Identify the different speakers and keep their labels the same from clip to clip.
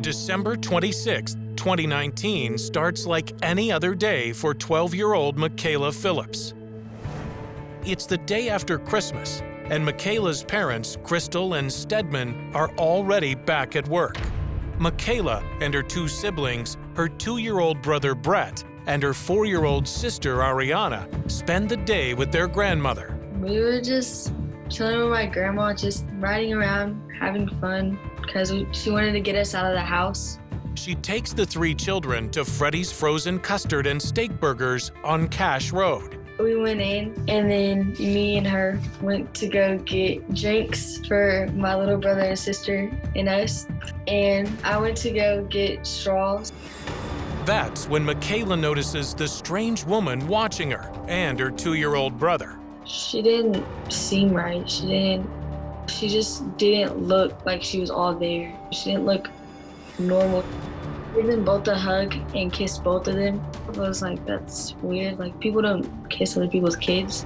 Speaker 1: December 26, 2019 starts like any other day for 12-year-old Michaela Phillips. It's the day after Christmas, and Michaela's parents, Crystal and Stedman, are already back at work. Michaela and her two siblings, her 2-year-old brother Brett, and her 4-year-old sister Ariana, spend the day with their grandmother.
Speaker 2: We were just chilling with my grandma, just riding around, having fun, because she wanted to get us out of the house.
Speaker 1: She takes the 3 children to Freddy's Frozen Custard and Steak Burgers on Cash Road.
Speaker 2: We went in, and then me and her went to go get drinks for my little brother and sister and us, and I went to go get straws.
Speaker 1: That's when Michaela notices the strange woman watching her and her 2-year-old brother.
Speaker 2: She didn't seem right. She just didn't look like she was all there. She didn't look normal. We gave them both a hug and kissed both of them. I was like, that's weird. Like, people don't kiss other people's kids.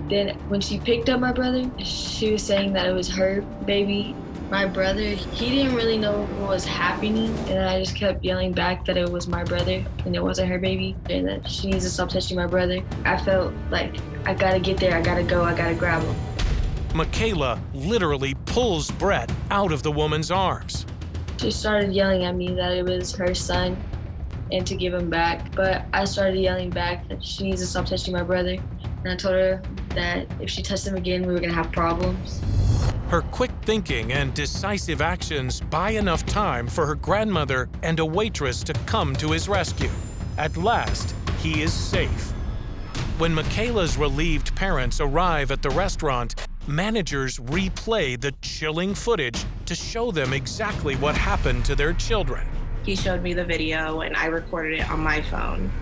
Speaker 2: Then when she picked up my brother, she was saying that it was her baby. My brother, he didn't really know what was happening, and I just kept yelling back that it was my brother and it wasn't her baby, and that she needs to stop touching my brother. I felt like I gotta get there, I gotta go, I gotta grab him.
Speaker 1: Michaela literally pulls Brett out of the woman's arms.
Speaker 2: She started yelling at me that it was her son and to give him back, but I started yelling back that she needs to stop touching my brother, and I told her that if she touched him again, we were gonna have problems.
Speaker 1: Her quick thinking and decisive actions buy enough time for her grandmother and a waitress to come to his rescue. At last, he is safe. When Michaela's relieved parents arrive at the restaurant, managers replay the chilling footage to show them exactly what happened to their children.
Speaker 3: He showed me the video and I recorded it on my phone.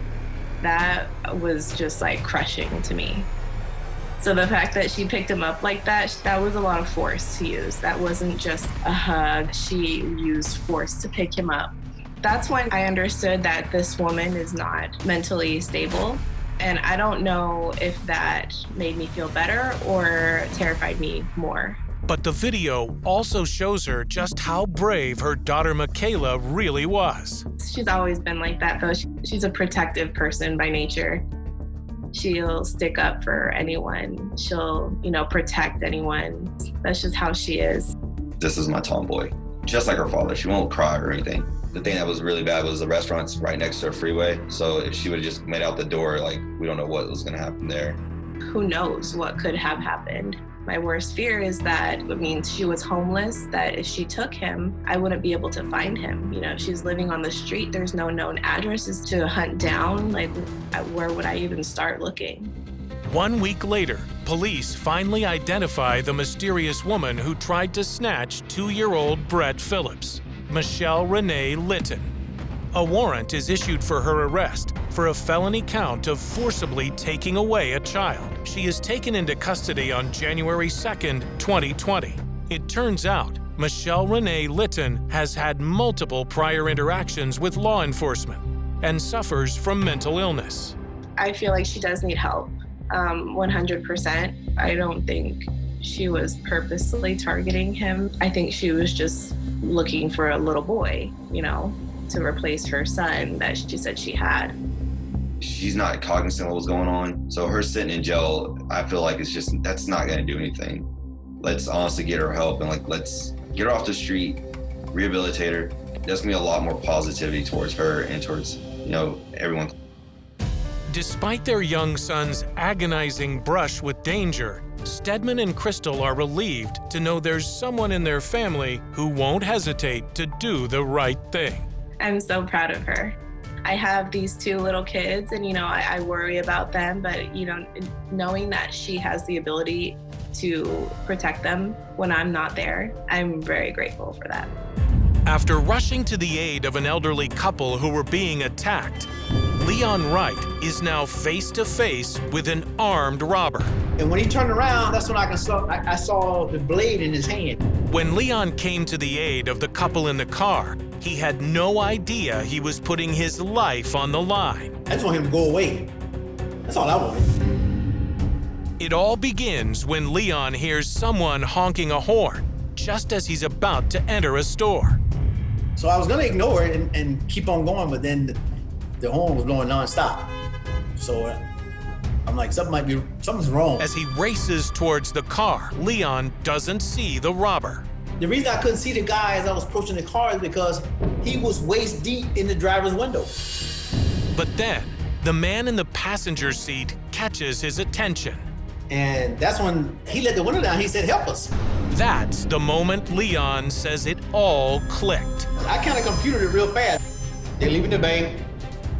Speaker 3: That was just like crushing to me. So the fact that she picked him up like that, that was a lot of force to use. That wasn't just a hug. She used force to pick him up. That's when I understood that this woman is not mentally stable. And I don't know if that made me feel better or terrified me more.
Speaker 1: But the video also shows her just how brave her daughter Michaela really was.
Speaker 3: She's always been like that, though. She's a protective person by nature. She'll stick up for anyone. She'll, protect anyone. That's just how she is.
Speaker 4: This is my tomboy. Just like her father, she won't cry or anything. The thing that was really bad was the restaurant's right next to a freeway. So if she would have just made out the door, we don't know what was gonna happen there.
Speaker 3: Who knows what could have happened? My worst fear is that it means she was homeless, that if she took him, I wouldn't be able to find him. If she's living on the street, there's no known addresses to hunt down. Where would I even start looking?
Speaker 1: 1 week later, police finally identify the mysterious woman who tried to snatch 2-year-old Brett Phillips, Michelle Renee Litton. A warrant is issued for her arrest for a felony count of forcibly taking away a child. She is taken into custody on January 2nd, 2020. It turns out Michelle Renee Litton has had multiple prior interactions with law enforcement and suffers from mental illness.
Speaker 3: I feel like she does need help, 100%. I don't think she was purposely targeting him. I think she was just looking for a little boy, to replace her son that she said she had.
Speaker 4: She's not cognizant of what's going on. So her sitting in jail, I feel like that's not gonna do anything. Let's honestly get her help and let's get her off the street, rehabilitate her. There's gonna be a lot more positivity towards her and towards, everyone.
Speaker 1: Despite their young son's agonizing brush with danger, Stedman and Crystal are relieved to know there's someone in their family who won't hesitate to do the right thing.
Speaker 3: I'm so proud of her. I have these 2 little kids and, I worry about them, but, knowing that she has the ability to protect them when I'm not there, I'm very grateful for that.
Speaker 1: After rushing to the aid of an elderly couple who were being attacked, Leon Wright is now face-to-face with an armed robber.
Speaker 5: And when he turned around, that's when I saw the blade in his hand.
Speaker 1: When Leon came to the aid of the couple in the car, he had no idea he was putting his life on the line.
Speaker 5: I just want him to go away. That's all I wanted.
Speaker 1: It all begins when Leon hears someone honking a horn just as he's about to enter a store.
Speaker 5: So I was gonna ignore it and keep on going, but then the horn was blowing nonstop. So I'm like, something's wrong.
Speaker 1: As he races towards the car, Leon doesn't see the robber.
Speaker 5: The reason I couldn't see the guy as I was approaching the car is because he was waist deep in the driver's window.
Speaker 1: But then, the man in the passenger seat catches his attention.
Speaker 5: And that's when he let the window down. He said, "Help us."
Speaker 1: That's the moment Leon says it all clicked.
Speaker 5: I kind of computed it real fast. They're leaving the bank.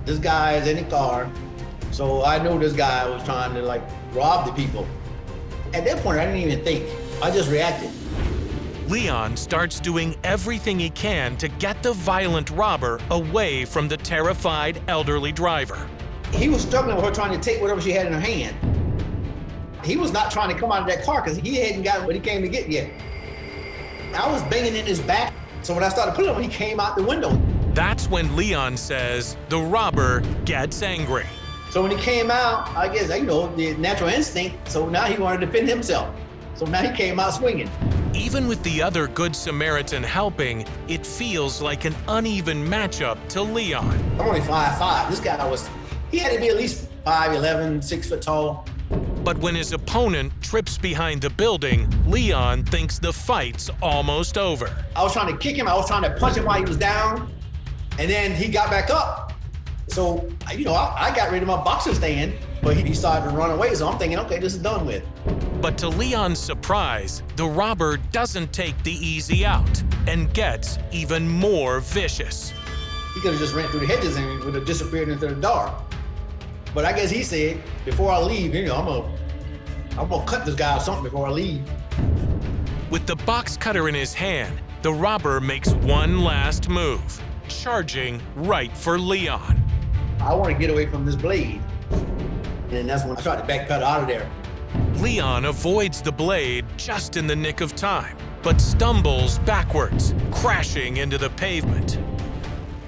Speaker 5: This guy is in the car. So I knew this guy was trying to like rob the people. At that point, I didn't even think. I just reacted.
Speaker 1: Leon starts doing everything he can to get the violent robber away from the terrified elderly driver.
Speaker 5: He was struggling with her trying to take whatever she had in her hand. He was not trying to come out of that car because he hadn't gotten what he came to get yet. I was banging in his back. So when I started pulling him, he came out the window.
Speaker 1: That's when Leon says the robber gets angry.
Speaker 5: So when he came out, I guess, you know, the natural instinct, so now he wanted to defend himself. So now he came out swinging.
Speaker 1: Even with the other Good Samaritan helping, it feels like an uneven matchup to Leon.
Speaker 5: I'm only 5'5". This guy he had to be at least 5'11", 6 foot tall.
Speaker 1: But when his opponent trips behind the building, Leon thinks the fight's almost over.
Speaker 5: I was trying to kick him, I was trying to punch him while he was down, and then he got back up. So, you know, I got rid of my boxer stand, but he started to run away, so I'm thinking, okay, this is done with.
Speaker 1: But to Leon's surprise, the robber doesn't take the easy out and gets even more vicious.
Speaker 5: He could have just ran through the hedges and would have disappeared into the dark. But I guess he said, before I leave, you know, I'm gonna cut this guy or something before I leave.
Speaker 1: With the box cutter in his hand, the robber makes one last move, charging right for Leon.
Speaker 5: I want to get away from this blade. And that's when I tried to backpedal out of there.
Speaker 1: Leon avoids the blade just in the nick of time, but stumbles backwards, crashing into the pavement.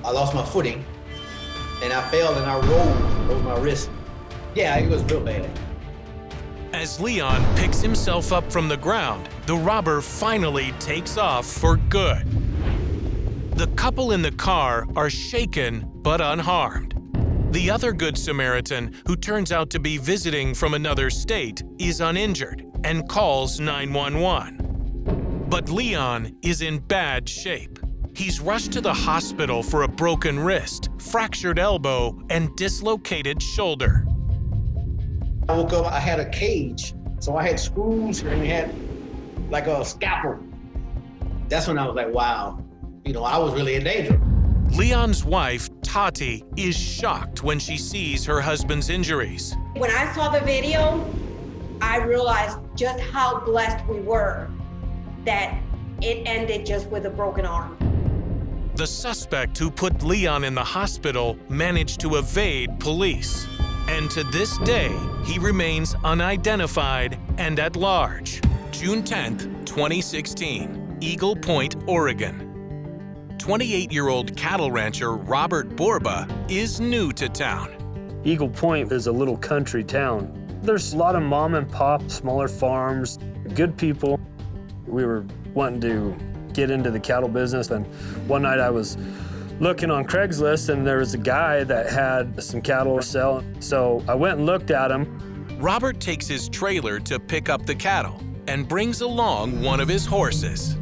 Speaker 5: I lost my footing, and I fell and I rolled over my wrist. Yeah, it was real bad.
Speaker 1: As Leon picks himself up from the ground, the robber finally takes off for good. The couple in the car are shaken but unharmed. The other Good Samaritan, who turns out to be visiting from another state, is uninjured and calls 911. But Leon is in bad shape. He's rushed to the hospital for a broken wrist, fractured elbow, and dislocated shoulder.
Speaker 5: I woke up, I had a cage. So I had screws and we had like a scalpel. That's when I was like, wow, you know, I was really in danger.
Speaker 1: Leon's wife, Tati, is shocked when she sees her husband's injuries.
Speaker 6: When I saw the video, I realized just how blessed we were that it ended just with a broken arm.
Speaker 1: The suspect who put Leon in the hospital managed to evade police. And to this day, he remains unidentified and at large. June 10th, 2016, Eagle Point, Oregon. 28-year-old cattle rancher Robert Borba is new to town.
Speaker 7: Eagle Point is a little country town. There's a lot of mom and pop, smaller farms, good people. We were wanting to get into the cattle business, and one night I was looking on Craigslist and there was a guy that had some cattle to sell. So I went and looked at him.
Speaker 1: Robert takes his trailer to pick up the cattle and brings along one of his horses.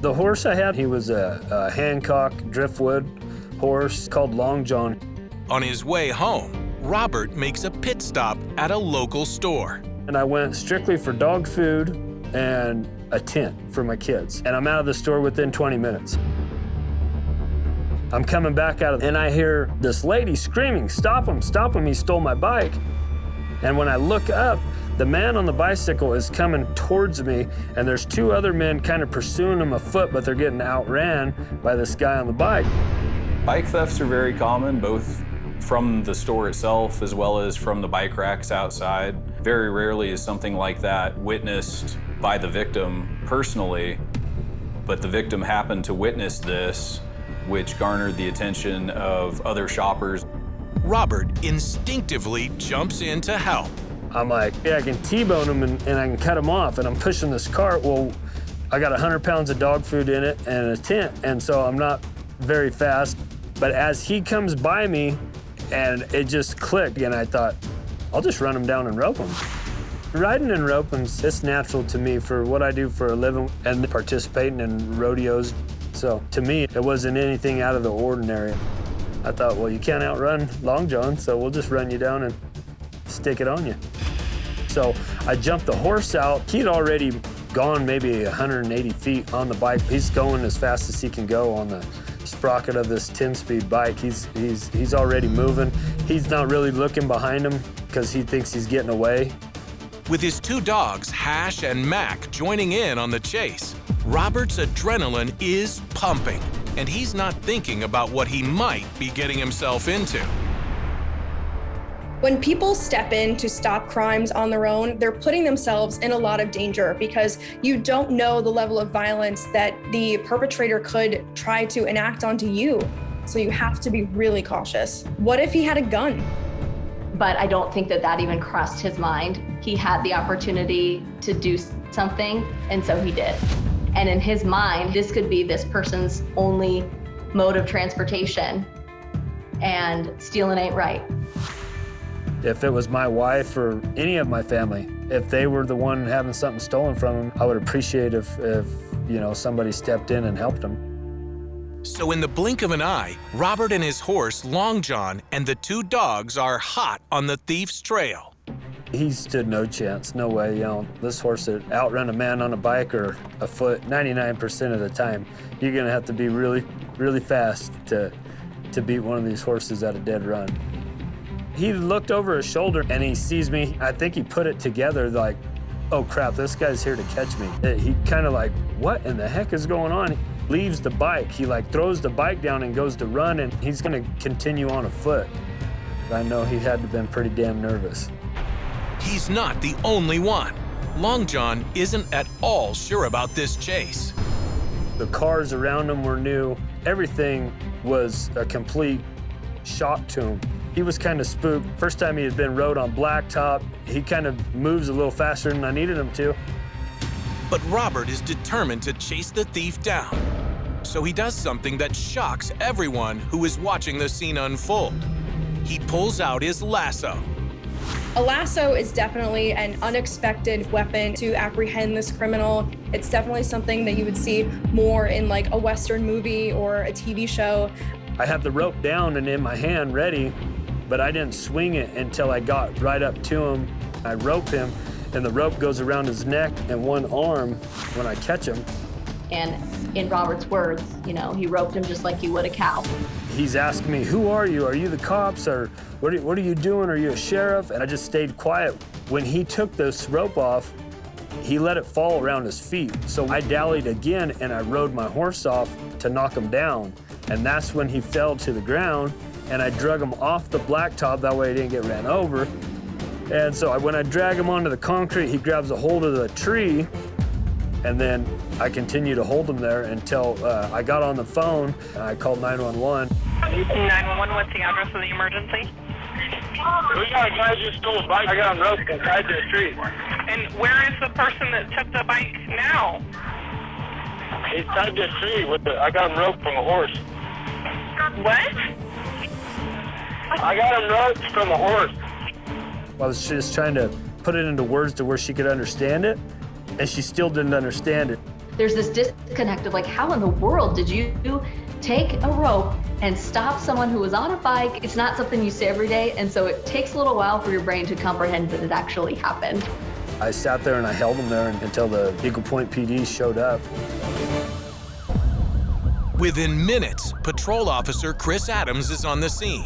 Speaker 7: The horse I had, he was a Hancock driftwood horse called Long John.
Speaker 1: On his way home, Robert makes a pit stop at a local store.
Speaker 7: And I went strictly for dog food and a tent for my kids. And I'm out of the store within 20 minutes. I'm coming back out and I hear this lady screaming, "Stop him, stop him, he stole my bike." And when I look up, the man on the bicycle is coming towards me, and there's two other men kind of pursuing him afoot, but they're getting outran by this guy on the bike.
Speaker 8: Bike thefts are very common, both from the store itself as well as from the bike racks outside. Very rarely is something like that witnessed by the victim personally, but the victim happened to witness this, which garnered the attention of other shoppers.
Speaker 1: Robert instinctively jumps in to help.
Speaker 7: I'm like, yeah, I can T-bone him and I can cut him off, and I'm pushing this cart. Well, I got 100 pounds of dog food in it and a tent, and so I'm not very fast. But as he comes by me, and it just clicked, and I thought, I'll just run him down and rope him. Riding and roping's, it's natural to me for what I do for a living and participating in rodeos. So to me, it wasn't anything out of the ordinary. I thought, well, you can't outrun Long John, so we'll just run you down and stick it on you. So I jumped the horse out. He'd already gone maybe 180 feet on the bike. He's going as fast as he can go on the sprocket of this 10-speed bike. He's already moving. He's not really looking behind him because he thinks he's getting away.
Speaker 1: With his two dogs, Hash and Mac, joining in on the chase, Robert's adrenaline is pumping, and he's not thinking about what he might be getting himself into.
Speaker 9: When people step in to stop crimes on their own, they're putting themselves in a lot of danger because you don't know the level of violence that the perpetrator could try to enact onto you. So you have to be really cautious. What if he had a gun?
Speaker 10: But I don't think that even crossed his mind. He had the opportunity to do something, and so he did. And in his mind, this could be this person's only mode of transportation, and stealing ain't right.
Speaker 7: If it was my wife or any of my family, if they were the one having something stolen from them, I would appreciate if somebody stepped in and helped them.
Speaker 1: So in the blink of an eye, Robert and his horse, Long John, and the two dogs are hot on the thief's trail.
Speaker 7: He stood no chance, no way. This horse would outrun a man on a bike or a foot 99% of the time. You're gonna have to be really, really fast to beat one of these horses at a dead run. He looked over his shoulder and he sees me. I think he put it together like, oh crap, this guy's here to catch me. He kind of like, what in the heck is going on? He leaves the bike. He throws the bike down and goes to run, and he's gonna continue on afoot. I know he had to have been pretty damn nervous.
Speaker 1: He's not the only one. Long John isn't at all sure about this chase.
Speaker 7: The cars around him were new. Everything was a complete shock to him. He was kind of spooked. First time he had been rode on blacktop, he kind of moves a little faster than I needed him to.
Speaker 1: But Robert is determined to chase the thief down. So he does something that shocks everyone who is watching the scene unfold. He pulls out his lasso.
Speaker 9: A lasso is definitely an unexpected weapon to apprehend this criminal. It's definitely something that you would see more in like a Western movie or a TV show.
Speaker 7: I had the rope down and in my hand ready, but I didn't swing it until I got right up to him. I rope him, and the rope goes around his neck and one arm when I catch him.
Speaker 10: And in Robert's words, he roped him just like he would a cow.
Speaker 7: He's asking me, who are you? Are you the cops? Or what are you doing? Are you a sheriff? And I just stayed quiet. When he took this rope off, he let it fall around his feet. So I dallied again and I rode my horse off to knock him down. And that's when he fell to the ground, and I drug him off the blacktop, that way he didn't get ran over. And so when I drag him onto the concrete, he grabs a hold of the tree, and then I continued to hold him there until I got on the phone and I called 911.
Speaker 11: 911, what's the address of the emergency?
Speaker 12: We got a guy just stole a bike. I got him roped and tied to the tree.
Speaker 11: And where is the person that took the bike now?
Speaker 12: He's tied to a tree I got him roped from a horse.
Speaker 11: What?
Speaker 12: I got him roped from a horse.
Speaker 7: I was just trying to put it into words to where she could understand it, and she still didn't understand it.
Speaker 10: There's this disconnect of how in the world did you take a rope and stop someone who was on a bike? It's not something you say every day, and so it takes a little while for your brain to comprehend that it actually happened.
Speaker 7: I sat there and I held him there until the Eagle Point PD showed up.
Speaker 1: Within minutes, patrol officer Chris Adams is on the scene.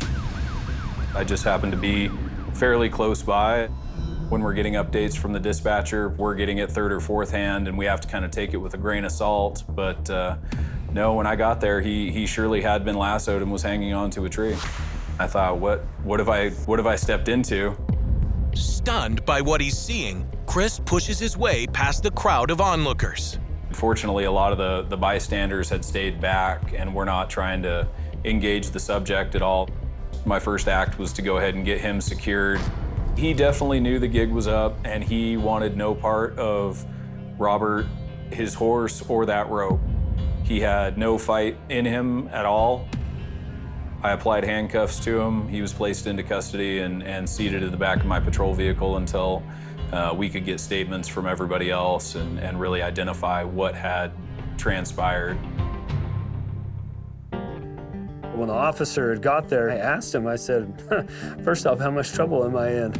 Speaker 8: I just happened to be fairly close by. When we're getting updates from the dispatcher, we're getting it third or fourth hand, and we have to kind of take it with a grain of salt. But no, when I got there, he surely had been lassoed and was hanging onto a tree. I thought, what have I stepped into?
Speaker 1: Stunned by what he's seeing, Chris pushes his way past the crowd of onlookers.
Speaker 8: Fortunately, a lot of the bystanders had stayed back and were not trying to engage the subject at all. My first act was to go ahead and get him secured. He definitely knew the gig was up, and he wanted no part of Robert, his horse, or that rope. He had no fight in him at all. I applied handcuffs to him. He was placed into custody and seated in the back of my patrol vehicle until we could get statements from everybody else and really identify what had transpired.
Speaker 7: When the officer had got there, I asked him, I said, first off, how much trouble am I in?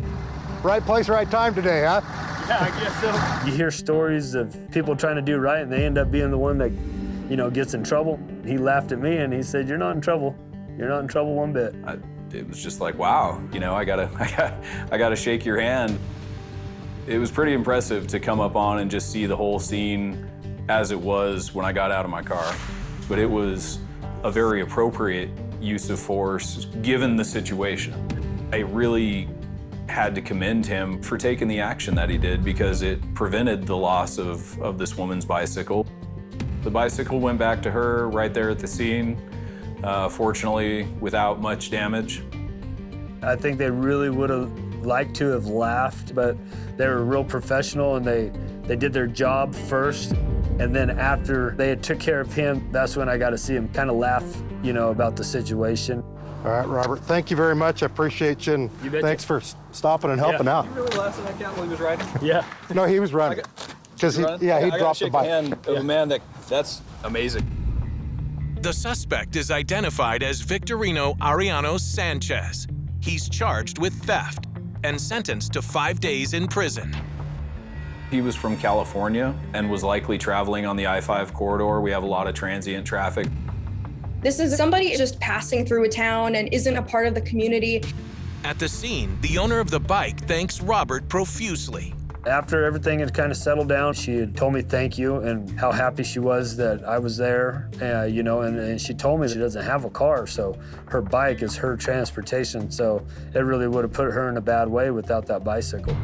Speaker 13: Right place, right time today, huh?
Speaker 7: Yeah, I guess so. You hear stories of people trying to do right and they end up being the one that, gets in trouble. He laughed at me and he said, you're not in trouble. You're not in trouble one bit.
Speaker 8: It was just like, wow, I gotta shake your hand. It was pretty impressive to come up on and just see the whole scene as it was when I got out of my car. But it was a very appropriate use of force given the situation. I really had to commend him for taking the action that he did because it prevented the loss of this woman's bicycle. The bicycle went back to her right there at the scene, fortunately without much damage.
Speaker 7: I think they really would have liked to have laughed, but they were real professional and they did their job first. And then after they had took care of him, that's when I got to see him kind of laugh, about the situation.
Speaker 13: All right, Robert, thank you very much. I appreciate you, and thanks for stopping and helping out.
Speaker 8: You really laughed at that count while he was riding?
Speaker 7: Yeah.
Speaker 13: No, he was running. Because he dropped the bike.
Speaker 8: I hand of a man that's amazing.
Speaker 1: The suspect is identified as Victorino Ariano Sanchez. He's charged with theft and sentenced to 5 days in prison.
Speaker 8: He was from California and was likely traveling on the I-5 corridor. We have a lot of transient traffic.
Speaker 9: This is somebody just passing through a town and isn't a part of the community.
Speaker 1: At the scene, the owner of the bike thanks Robert profusely.
Speaker 7: After everything had kind of settled down, she had told me thank you and how happy she was that I was there, and she told me she doesn't have a car, so her bike is her transportation, so it really would have put her in a bad way without that bicycle.